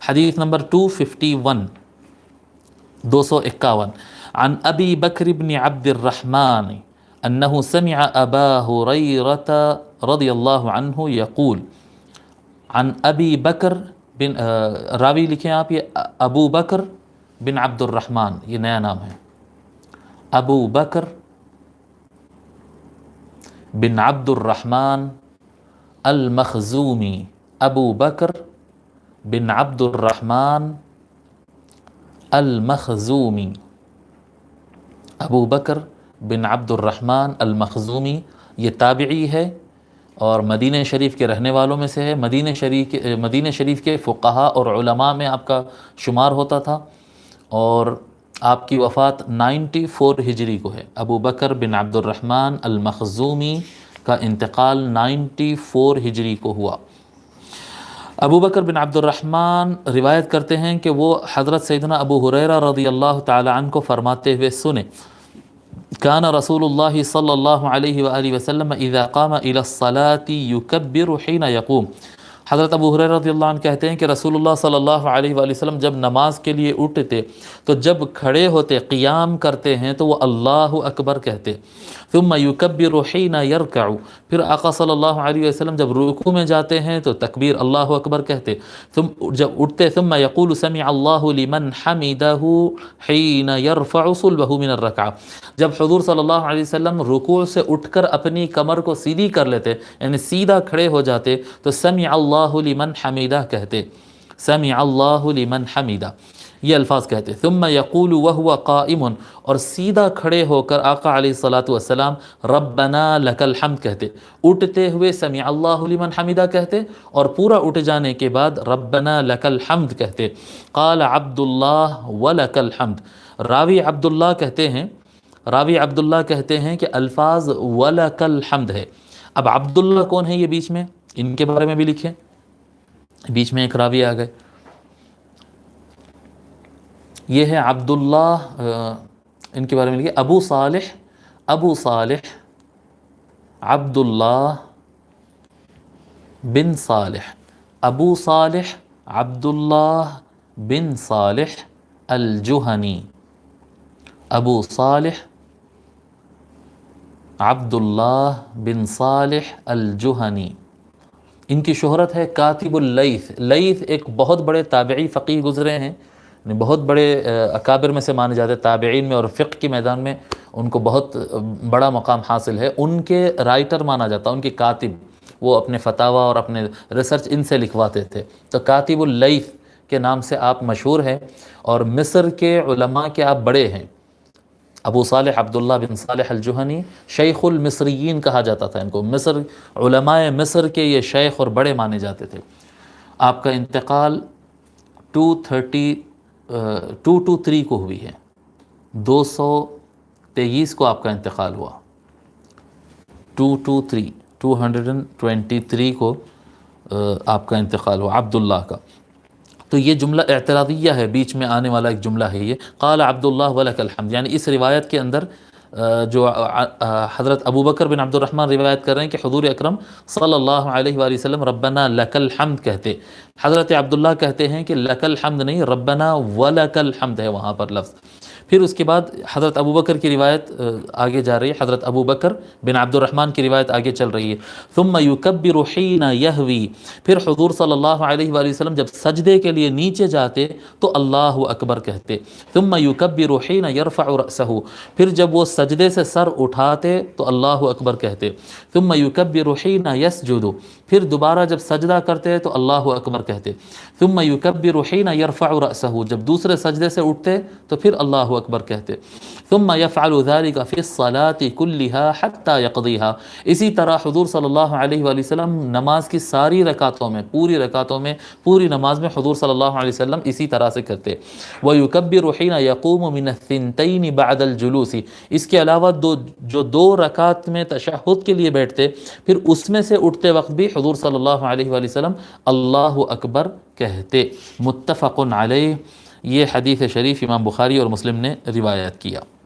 حدیث نمبر 251 251 عن ابی بکر بن عبد الرحمن انه سمع ابا هريرة رضی اللہ عنہ یقول عن ابی بکر بن راوی لکھیں آپ یہ ابو بکر بن عبد الرحمن، یہ نیا نام ہے، ابو بکر بن عبد الرحمن المخزومی، ابو بکر بن عبد الرحمن المخزومی، ابو بکر بن عبد الرحمن المخزومی، یہ تابعی ہے اور مدینہ شریف کے رہنے والوں میں سے ہے، مدینہ شریف کے فقہاء اور علماء میں آپ کا شمار ہوتا تھا، اور آپ کی وفات 94 ہجری کو ہے۔ ابو بکر بن عبد الرحمن المخزومی کا انتقال 94 ہجری کو ہوا۔ ابو بکر بن عبد الرحمن روایت کرتے ہیں کہ وہ حضرت سیدنا ابو ہریرہ رضی اللہ تعالی عنہ کو فرماتے ہوئے سنے، کان رسول اللہ صلی اللہ علیہ وآلہ وسلم اذا قام الى الصلاة یکبر حین یقوم، حضرت ابو ہریرہ رضی اللہ عنہ کہتے ہیں کہ رسول اللہ صلی اللہ علیہ وآلہ وسلم جب نماز کے لیے اٹھتے تو جب کھڑے ہوتے قیام کرتے ہیں تو وہ اللہ اکبر کہتے، ثم یکبر حین یرکع، پھر آقا صلی اللہ علیہ وسلم جب رکوع میں جاتے ہیں تو تکبیر اللہ اکبر کہتے، جب اٹھتے ثم یقول سمع اللہ لمن حمدہ حین یرفع صلبہ من الرکعہ، جب حضور صلی اللہ علیہ وسلم رکوع سے اٹھ کر اپنی کمر کو سیدھی کر لیتے یعنی سیدھا کھڑے ہو جاتے تو سمع اللہ لمن حمدہ کہتے، سمع اللہ لمن حمدہ یہ الفاظ کہتے، ثم یقول وہو قائم، اور سیدھا کھڑے ہو کر آقا علیہ الصلوۃ والسلام ربنا لک الحمد کہتے، اٹھتے ہوئے سمع اللہ لمن حمدہ کہتے اور پورا اٹھ جانے کے بعد ربنا لک الحمد کہتے۔ قال عبداللہ ولک الحمد، راوی عبداللہ کہتے ہیں کہ الفاظ ولک الحمد ہے۔ اب عبداللہ کون ہے یہ بیچ میں، ان کے بارے میں بھی لکھیں، بیچ میں ایک راوی آ گئے، یہ ہے عبداللہ، ان کے بارے میں لکھیں ابو صالح عبداللہ بن صالح، ابو صالح عبداللہ بن صالح الجہنی، ابو صالح عبداللہ بن صالح الجہنی، ان کی شہرت ہے کاتب اللیث، لیث ایک بہت بڑے تابعی فقیہ گزرے ہیں، بہت بڑے اکابر میں سے مانے جاتے، تابعین میں اور فقہ کے میدان میں ان کو بہت بڑا مقام حاصل ہے، ان کے رائٹر مانا جاتا، ان کے کاتب، وہ اپنے فتاوی اور اپنے ریسرچ ان سے لکھواتے تھے، تو کاتب اللیث کے نام سے آپ مشہور ہیں اور مصر کے علماء کے آپ بڑے ہیں۔ ابو صالح عبداللہ بن صالح الجہنی شیخ المصریین کہا جاتا تھا ان کو، مصر علماء مصر کے یہ شیخ اور بڑے مانے جاتے تھے۔ آپ کا انتقال 223 کو ہوئی ہے، 223 کو آپ کا انتقال ہوا، 223 کو آپ کا انتقال ہوا عبداللہ کا۔ تو یہ جملہ اعتراضیہ ہے، بیچ میں آنے والا ایک جملہ ہے یہ، قال عبداللہ ولک الحمد، یعنی اس روایت کے اندر جو حضرت ابو بکر بن عبد الرحمن روایت کر رہے ہیں کہ حضور اکرم صلی اللہ علیہ وآلہ وسلم ربنا لک الحمد کہتے، حضرت عبداللہ کہتے ہیں کہ لک الحمد نہیں، ربنا ولک الحمد ہے وہاں پر لفظ۔ پھر اس کے بعد حضرت ابو بکر کی روایت آگے جا رہی ہے، حضرت ابو بکر بن عبد الرحمن کی روایت آگے چل رہی ہے، ثم یکبر حین یہوی، پھر حضور صلی اللہ علیہ وآلہ وسلم جب سجدے کے لیے نیچے جاتے تو اللہ اکبر کہتے، ثم یکبر حین یرفع رأسہ، پھر جب وہ سجدے سے سر اٹھاتے تو اللہ اکبر کہتے، ثم یکبر حین یسجد، پھر دوبارہ جب سجدہ کرتے تو اللہ اکبر کہتے، ثم یکبر حین یرفع رأسہ، جب دوسرے سجدے سے اٹھتے تو پھر اللہ اکبر کہتے، ثم یفعل ذلك فی الصلاة كلها حتى یقضیها، اسی طرح حضور صلی اللہ علیہ وآلہ وسلم نماز کی ساری رکعتوں میں، پوری رکعتوں میں، پوری نماز میں حضور صلی اللہ علیہ وسلم اسی طرح سے کرتے۔ ویکبر حین یقوم من الثنتین بعد الجلوس، اس کے علاوہ جو دو رکعت میں تشہد کے لیے بیٹھتے پھر اس میں سے اٹھتے وقت بھی حضور صلی اللہ علیہ وآلہ وسلم اللہ اکبر کہتے۔ متفق علیہ، یہ حدیث شریف امام بخاری اور مسلم نے روایت کیا۔